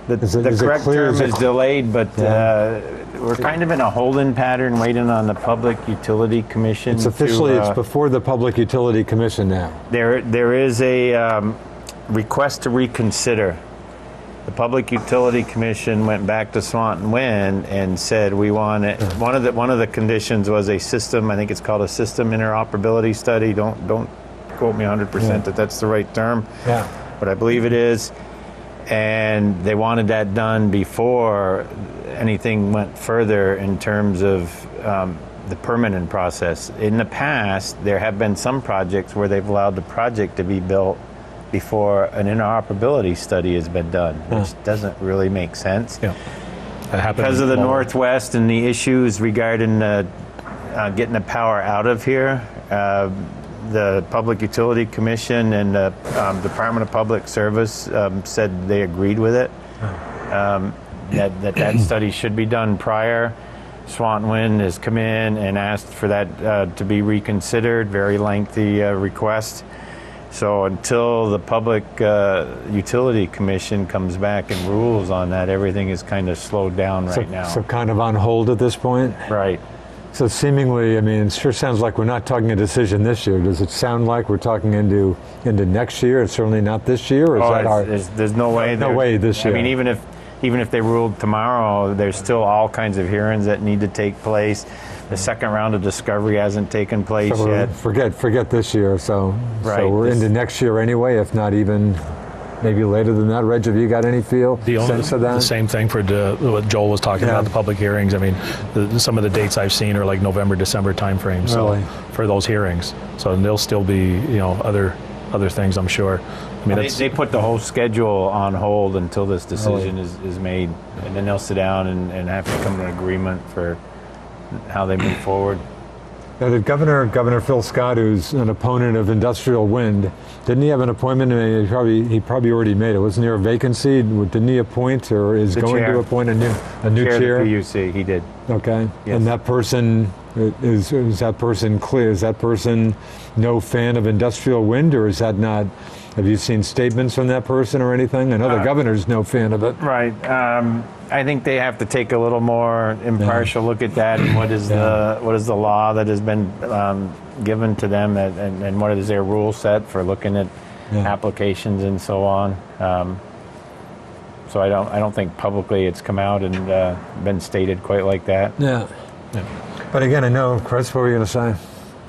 correct term is delayed, but we're kind of in a holding pattern, waiting on the Public Utility Commission. It's officially, it's before the Public Utility Commission now. There is a request to reconsider. The Public Utility Commission went back to Swanton Wind and said we want it. One of the conditions was a system. I think it's called a system interoperability study. Don't quote me 100% that that's the right term. Yeah. But I believe it is. And they wanted that done before anything went further in terms of the permitting process. In the past, there have been some projects where they've allowed the project to be built before an interoperability study has been done, which doesn't really make sense. Yeah. Because of the Northwest and the issues regarding getting the power out of here, the Public Utility Commission and the Department of Public Service said they agreed with it. That study should be done prior. Swanton Wind has come in and asked for that to be reconsidered. Very lengthy request. So until the Public Utility Commission comes back and rules on that, everything is kind of slowed down right now. So kind of on hold at this point? Right. So seemingly, I mean, it sure sounds like we're not talking a decision this year. Does it sound like we're talking into next year? It's certainly not this year, or is that there's no way. No way this year. I mean, even if they ruled tomorrow, there's still all kinds of hearings that need to take place. The second round of discovery hasn't taken place yet. Forget this year. So we're into next year anyway, if not even maybe later than that. Reg, have you got any sense of that? The same thing for what Joel was talking about, the public hearings. I mean, some of the dates I've seen are like November, December timeframes for those hearings. So there'll still be, other things, I'm sure. I mean, they put the whole schedule on hold until this decision is made, and then they'll sit down and have to come to an agreement for how they move forward. Now, did Governor Phil Scott, who's an opponent of industrial wind, didn't he have an appointment? I mean, he probably already made it. Wasn't there a vacancy? Didn't he appoint, or is going to appoint a new chair? Of the PUC, he did. Okay. Yes. And that person is that person clear? Is that person no fan of industrial wind, or is that not? Have you seen statements from that person or anything? I know the governor's no fan of it. Right. I think they have to take a little more impartial look at that, and what is the law that has been given to them, and what is their rule set for looking at applications and so on. So I don't think publicly it's come out and been stated quite like that. Yeah. But again, I know, Chris, what were you going to say?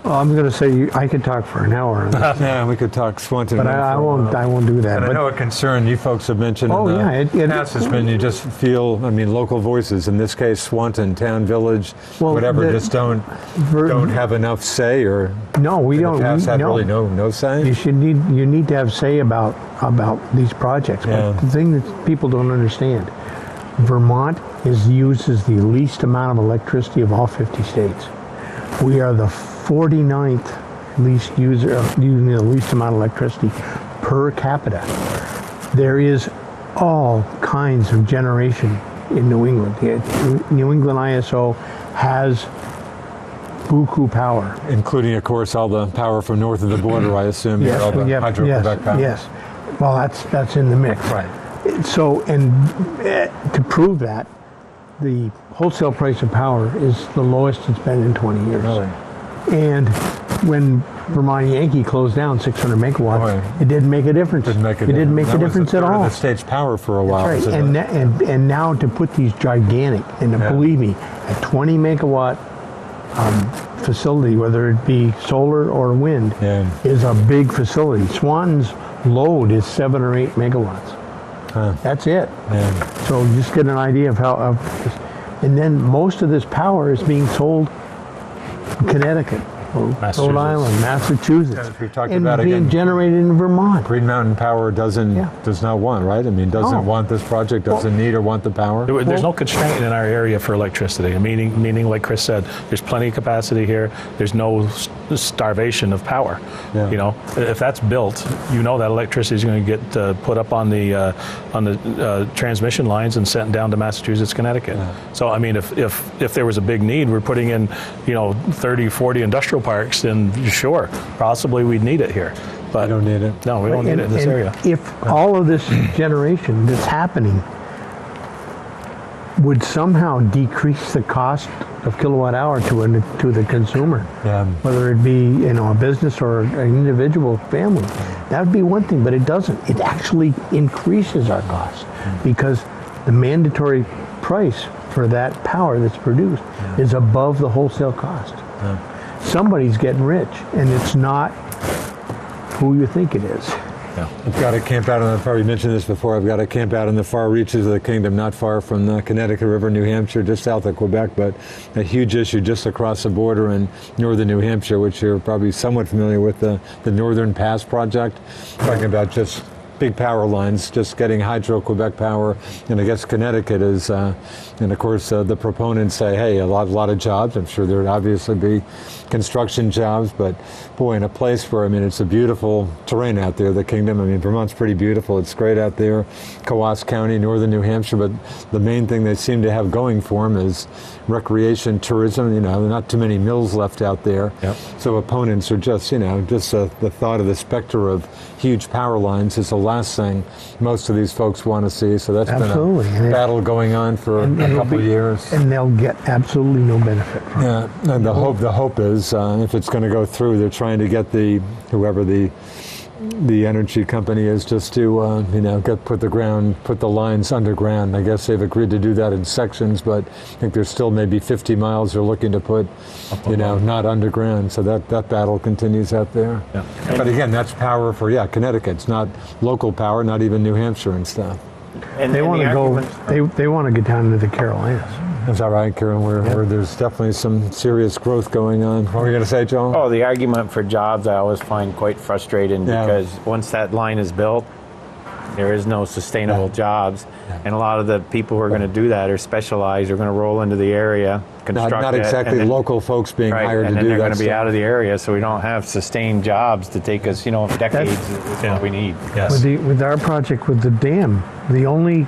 Well, I'm going to say I could talk for an hour on this, Yeah, we could talk Swanton. but I won't do that. And I But know a concern you folks have mentioned Oh, in the yeah, past has been you just feel, local voices, in this case, Swanton, town, village, Well, whatever, just don't have enough say, or no, we in don't. the past had no. really no say? You need to have say about these projects. Yeah. But the thing that people don't understand, Vermont uses the least amount of electricity of all 50 states. We are the 49th least user using the least amount of electricity per capita. There is all kinds of generation in New England. The New England ISO has buku power. Including, of course, all the power from north of the border, I assume, Yes, all the Hydro-Quebec power. yes. Well, that's in the mix. Right. So, and to prove that, the wholesale price of power is the lowest it's been in 20 years. Really? And when Vermont Yankee closed down 600 megawatts, Oh, yeah. it didn't make a difference. Didn't make a It didn't make a difference at all. The state's power for a while. That's right. isn't it? And now to put these gigantic, and believe me, a 20 megawatt facility, whether it be solar or wind, is a big facility. Swanton's load is 7 or 8 megawatts. That's it. So just get an idea of how. And then most of this power is being sold in Connecticut, Rhode Island, Massachusetts, As we talked and about being again, generated in Vermont. Green Mountain Power does not want, right? Doesn't want this project, doesn't need or want the power. There's no constraint in our area for electricity. Meaning, like Chris said, there's plenty of capacity here. There's no starvation of power. Yeah. If that's built, that electricity is going to get put up on the transmission lines and sent down to Massachusetts, Connecticut. Yeah. So if there was a big need, we're putting in 30, 40 industrial parks, then sure, possibly we'd need it here. But We don't need it. No, we don't need it in this area. If all of this generation that's happening would somehow decrease the cost of kilowatt hour to the consumer, whether it be a business or an individual family, that would be one thing. But it doesn't. It actually increases our costs because the mandatory price for that power that's produced is above the wholesale cost. Somebody's getting rich, and it's not who you think it is. I've got to camp out I've probably mentioned this before, I've got to camp out in the far reaches of the kingdom, not far from the Connecticut River, New Hampshire, just south of Quebec, but a huge issue just across the border in northern New Hampshire, which you're probably somewhat familiar with, the Northern Pass Project, talking about just big power lines, just getting Hydro-Quebec power, and I guess Connecticut is, and of course the proponents say, hey, a lot of jobs. I'm sure there'd obviously be construction jobs, but boy, in a place where, it's a beautiful terrain out there, the kingdom. Vermont's pretty beautiful. It's great out there, Coos County, northern New Hampshire, but the main thing they seem to have going for them is recreation, tourism. Not too many mills left out there. Yep. So opponents are just, the thought of the specter of huge power lines is the last thing most of these folks want to see. So that's Absolutely. been a battle going on for a couple of years. And they'll get absolutely no benefit from it. And the hope is, if it's going to go through, they're trying to get whoever the energy company is, just to put the lines underground. I guess they've agreed to do that in sections, but I think there's still maybe 50 miles they're looking to put, not underground. So that battle continues out there. Yeah. But again, that's power for Connecticut. It's not local power, not even New Hampshire and stuff. And They want to go. They want to get down into the Carolinas. Is that right, Karen? Where there's definitely some serious growth going on. What were you going to say, Joe? Oh, the argument for jobs I always find quite frustrating because once that line is built, there is no sustainable jobs. And a lot of the people who are going to do that are specialized, are going to roll into the area, construct not exactly then, local folks being hired to do that. And then they're going to be stuff. out of the area, so we don't have sustained jobs to take us, decades is what we need. Yes. With our project with the dam, the only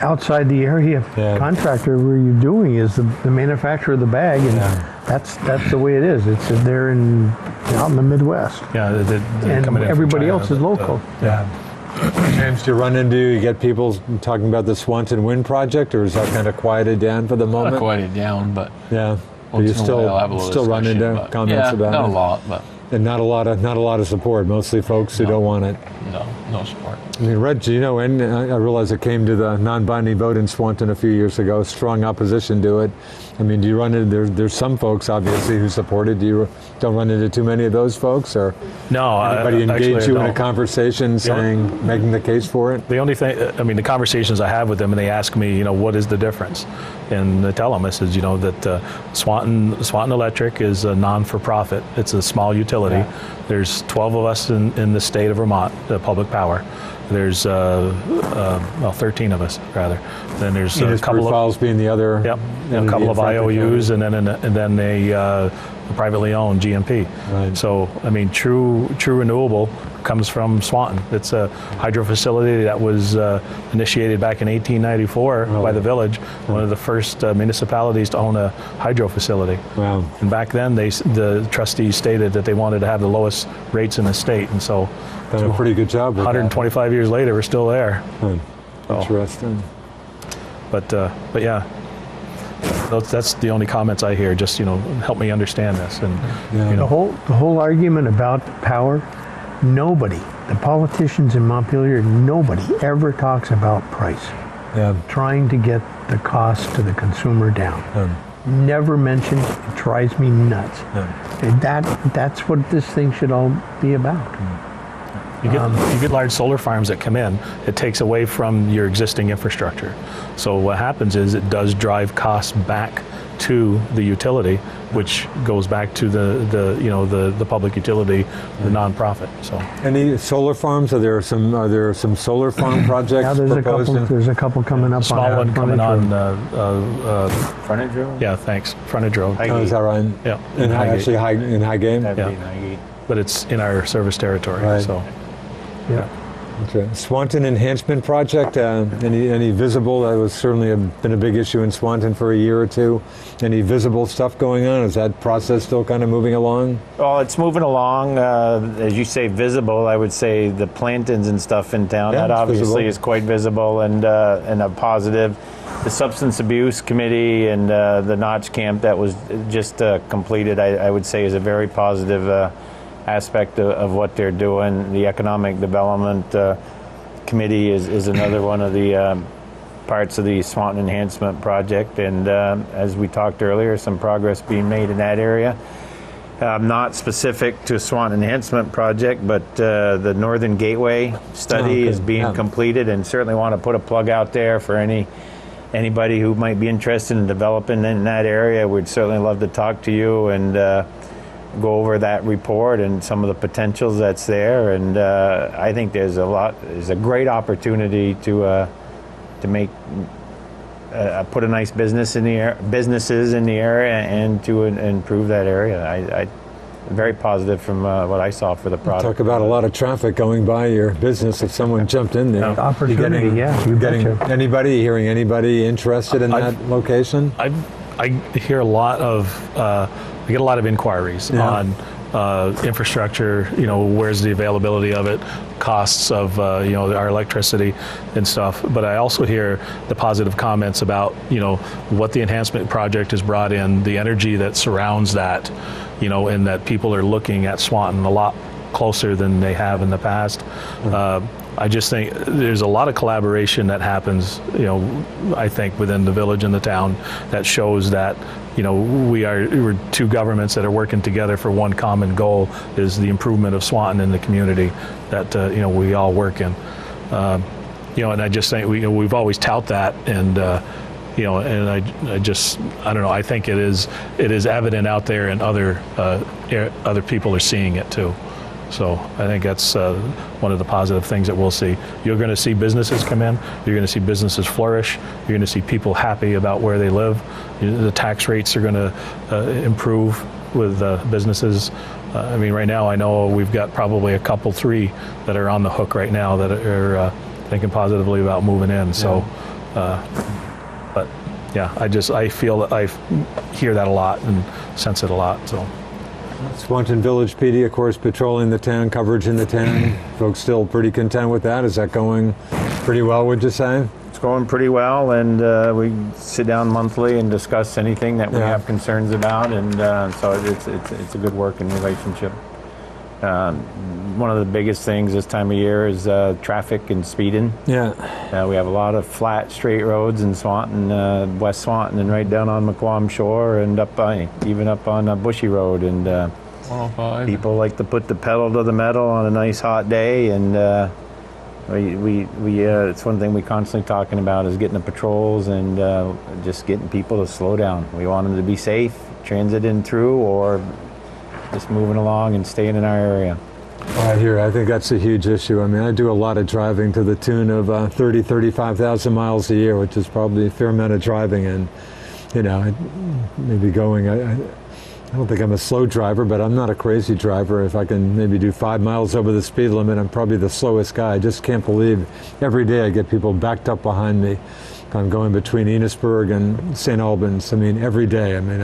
outside the area contractor where you're doing is the manufacturer of the bag, and that's the way it is. They're out in the Midwest. They're And coming in from everybody China, else is local. James, do you get people talking about the Swanton Wind Project, or is that kind of quieted down for the moment? Not quieted down, but Yeah. once You in a while I'll have a little still run into discussion, but comments about not it? a lot, but And not a lot of support. Mostly folks who don't want it. No support. I mean, Red, and I realize it came to the non-binding vote in Swanton a few years ago. Strong opposition to it. I mean, do you run into there's some folks obviously who support it. Don't run into too many of those folks, or no? Anybody engage you in a conversation making the case for it? The only thing, I mean, the conversations I have with them, and they ask me, what is the difference? And I tell them, I says, that Swanton Electric is a non-for-profit. It's a small utility. Yeah. There's 12 of us in the state of Vermont, public power. There's 13 of us rather. Then there's a couple of Falls being the other. Yep, a couple of IOUs, and then a privately owned GMP. Right. So I mean, true renewable comes from Swanton. It's a hydro facility that was initiated back in 1894 by the village, one of the first municipalities to own a hydro facility. Wow. And back then, the trustees stated that they wanted to have the lowest rates in the state, and so done a pretty good job. 125 years later, we're still there. Interesting. But yeah. That's the only comments I hear. Just help me understand this, and the whole argument about power. Nobody, the politicians in Montpelier, nobody ever talks about price. Yeah. Trying to get the cost to the consumer down. Never mentioned. It drives me nuts. And that's what this thing should all be about. You get large solar farms that come in, it takes away from your existing infrastructure. So what happens is it does drive costs back to the utility, which goes back to the public utility, the nonprofit. So any solar farms? Are there some solar farm projects? Yeah, there's a couple coming up. Small one coming on Frontage Road? Yeah, thanks. Frontage Road. Oh, is that right? Yeah. In Highgate. That'd be in Highgate. But it's in our service territory. Right. So yeah. Okay. Swanton Enhancement Project, any visible, that was certainly been a big issue in Swanton for a year or two. Any visible stuff going on? Is that process still kind of moving along? Well, it's moving along. As you say, visible, I would say the plantings and stuff in town, that obviously is quite visible and a positive. The Substance Abuse Committee and the Notch Camp that was just completed, I would say, is a very positive aspect of what they're doing. The Economic Development Committee is another one of the parts of the Swanton Enhancement Project, and as we talked earlier, some progress being made in that area. Not specific to Swanton Enhancement Project, but the Northern Gateway study is being completed, and certainly want to put a plug out there for anybody who might be interested in developing in that area. We'd certainly love to talk to you and go over that report and some of the potentials that's there, and I think there's a great opportunity to make put a nice businesses in the area and to improve that area. I'm very positive from what I saw for the product. Talk about a lot of traffic going by your business if someone jumped in there. Opportunity, Hearing anybody interested in that location? I hear a lot of I get a lot of inquiries on infrastructure, where's the availability of it, costs of our electricity and stuff. But I also hear the positive comments about what the enhancement project has brought in, the energy that surrounds that, and that people are looking at Swanton a lot closer than they have in the past. I just think there's a lot of collaboration that happens, I think within the village and the town that shows that, we're two governments that are working together for one common goal, is the improvement of Swanton in the community that, we all work in. And I just think we've always tout that, and and I don't know, I think it is evident out there, and other people are seeing it too. So I think that's one of the positive things that we'll see. You're going to see businesses come in. You're going to see businesses flourish. You're going to see people happy about where they live. The tax rates are going to improve with businesses. I mean, right now I know we've got probably three that are on the hook right now that are thinking positively about moving in. So, but yeah, I feel that I hear that a lot and sense it a lot. So. Swanton Village PD, of course, patrolling the town, coverage in the town. Folks still pretty content with that? Is that going pretty well, would you say? It's going pretty well, and we sit down monthly and discuss anything that we have concerns about, and so it's a good working relationship. One of the biggest things this time of year is traffic and speeding. Yeah. We have a lot of flat, straight roads in Swanton, West Swanton, and right down on McQuam Shore, and even up on Bushy Road. And 105. people like to put the pedal to the metal on a nice hot day, and it's one thing we constantly talking about is getting the patrols and just getting people to slow down. We want them to be safe, transiting through, or just moving along and staying in our area. Right here, I think that's a huge issue. I mean, I do a lot of driving to the tune of 35,000 miles a year, which is probably a fair amount of driving. And, you know, maybe going, I don't think I'm a slow driver, but I'm not a crazy driver. If I can maybe do 5 miles over the speed limit, I'm probably the slowest guy. I just can't believe every day I get people backed up behind me. I'm going between Enosburg and St. Albans. I mean, every day. I mean,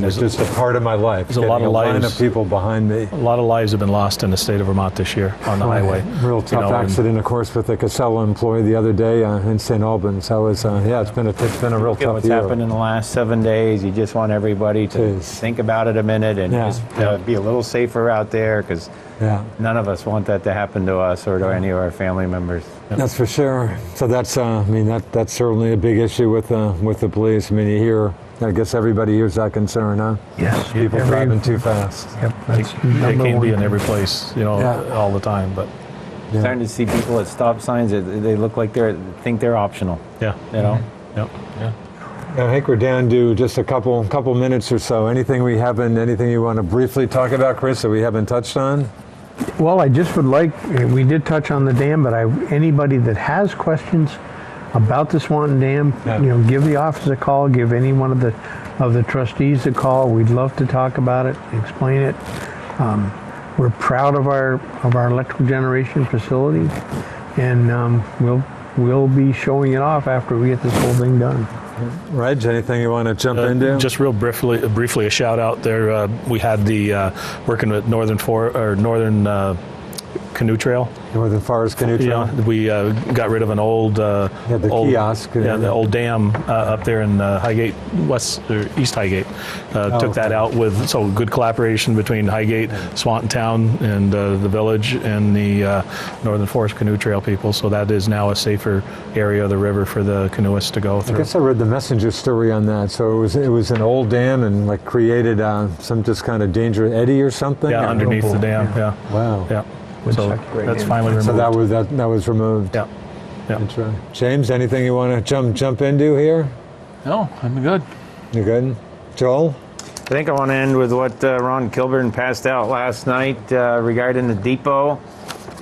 it's just a part of my life. There's a lot of line lives. of people behind me. A lot of lives have been lost in the state of Vermont this year on the highway. Real tough accident, of course, with the Casella employee the other day in St. Albans. I was, it's been a real tough What's year. happened in the last 7 days, you just want everybody to think about it a minute and just be a little safer out there, because none of us want that to happen to us or to any of our family members. That's for sure. So that's, that's certainly a big issue with the police. I mean, you hear, I guess everybody hears that concern, huh? Yes. People driving too fast. Yep. That's They number can't be one. in every place, all the time. But Starting to see people at stop signs that they look like think they're optional. yeah, You know. I think we're down to just a couple minutes or so. Anything you want to briefly talk about, Chris, that we haven't touched on? Well, I just would like, we did touch on the dam, but anybody that has questions about the Swanton Dam, give the office a call, give any one of the trustees a call. We'd love to talk about it, explain it. We're proud of our electrical generation facility, and we'll be showing it off after we get this whole thing done. Reg, anything you want to jump into? Just real briefly, a shout out there. We had the working with Northern Canoe Trail. Northern Forest Canoe Trail. Yeah, we got rid of an old kiosk. the old dam up there in Highgate East Highgate. Took that out with good collaboration between Highgate, Swanton Town, and the village and the Northern Forest Canoe Trail people. So that is now a safer area of the river for the canoeists to go through. I guess I read the Messenger story on that. So it was an old dam and created some just kind of dangerous eddy or something. Yeah, underneath the dam. Yeah. Wow. Yeah. So that's finally removed. So that was removed. Yeah. That's right. James, anything you want to jump into here? No, I'm good. You good? Joel? I think I want to end with what Ron Kilburn passed out last night regarding the depot.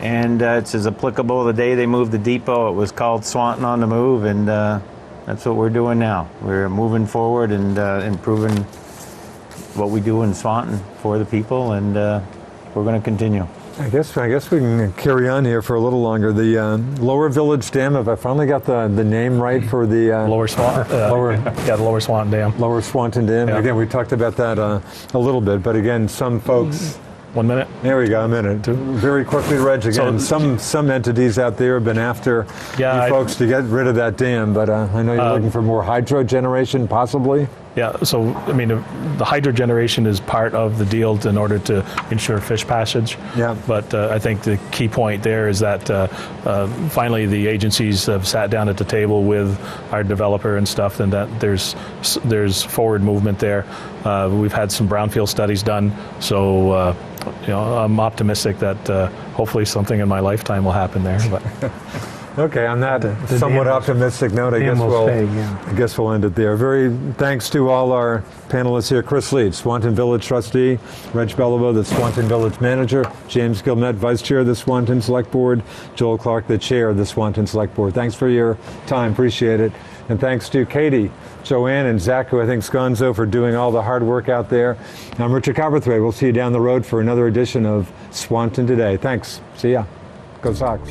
And it's as applicable the day they moved the depot. It was called Swanton on the Move, and that's what we're doing now. We're moving forward and improving what we do in Swanton for the people, and we're going to continue. I guess we can carry on here for a little longer. The Lower Village Dam, have I finally got the name right for the Lower Swanton. The Lower Swanton Dam. Lower Swanton Dam. Yeah. Again, we talked about that a little bit, but again, some folks. 1 minute. There we go, a minute. Very quickly, Reg, again, some entities out there have been after you folks to get rid of that dam, but I know you're looking for more hydro generation, possibly? Yeah, so, I mean, the hydro generation is part of the deal in order to ensure fish passage. Yeah. But I think the key point there is that finally the agencies have sat down at the table with our developer and stuff, and that there's forward movement there. We've had some brownfield studies done, so I'm optimistic that hopefully something in my lifetime will happen there. But. Okay, on that somewhat optimistic note, I guess we'll end it there. Very thanks to all our panelists here. Chris Leach, Swanton Village Trustee, Reg Beliveau, the Swanton Village Manager, James Gilmet, Vice Chair of the Swanton Select Board, Joel Clark, the Chair of the Swanton Select Board. Thanks for your time, appreciate it. And thanks to Katie, Joanne, and Zach, who I think Sconzo, for doing all the hard work out there. I'm Richard Cowperthwait. We'll see you down the road for another edition of Swanton Today. Thanks. See ya. Go Sox.